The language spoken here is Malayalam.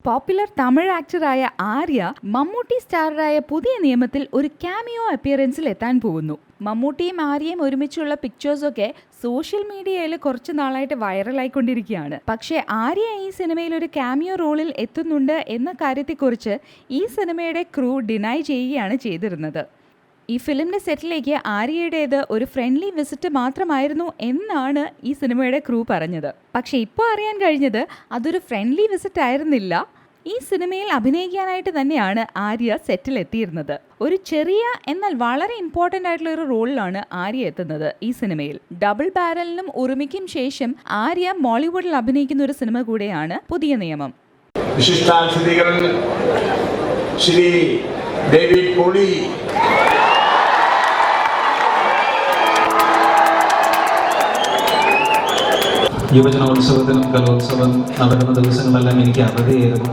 പോപ്പുലർ തമിഴ് ആക്ടറായ ആര്യ മമ്മൂട്ടി സ്റ്റാറായ പുതിയ നിയമത്തിൽ ഒരു ക്യാമിയോ അപ്പിയറൻസിൽ എത്താൻ പോകുന്നു. മമ്മൂട്ടിയും ആര്യയും ഒരുമിച്ചുള്ള പിക്ചേഴ്സൊക്കെ സോഷ്യൽ മീഡിയയിൽ കുറച്ച് നാളായിട്ട് വൈറലായിക്കൊണ്ടിരിക്കുകയാണ്. പക്ഷേ ആര്യ ഈ സിനിമയിൽ ഒരു ക്യാമിയോ റോളിൽ എത്തുന്നുണ്ട് എന്ന കാര്യത്തെക്കുറിച്ച് ഈ സിനിമയുടെ ക്രൂ ഡിനൈ ചെയ്യുകയാണ് ചെയ്തിരുന്നത്. ഈ ഫിലിമിൻ്റെ സെറ്റിലേക്ക് ആര്യയുടേത് ഒരു ഫ്രണ്ട്ലി വിസിറ്റ് മാത്രമായിരുന്നു എന്നാണ് ഈ സിനിമയുടെ ക്രൂ പറഞ്ഞത്. പക്ഷേ ഇപ്പോൾ അറിയാൻ കഴിഞ്ഞത് അതൊരു ഫ്രണ്ട്ലി വിസിറ്റ് ആയിരുന്നില്ല. ഈ സിനിമയിൽ അഭിനയിക്കാനായിട്ട് തന്നെയാണ് ആര്യ സെറ്റിൽ എത്തിയിരുന്നത്. ഒരു ചെറിയ എന്നാൽ വളരെ ഇമ്പോർട്ടൻ്റ് ആയിട്ടുള്ള ഒരു റോളിലാണ് ആര്യ എത്തുന്നത് ഈ സിനിമയിൽ. ഡബിൾ ബാരലിനും ഉറുമിക്കും ശേഷം ആര്യ മോളിവുഡിൽ അഭിനയിക്കുന്ന ഒരു സിനിമ കൂടെയാണ് പുതിയ നിയമം. വിശിഷ്ടാതിഥികൾ ശ്രീ ഡേവിഡ് പോളി, യുവജനോത്സവത്തിനും കലോത്സവം നടക്കുന്ന ദിവസങ്ങളെല്ലാം എനിക്ക് അവധിയായിരുന്നു.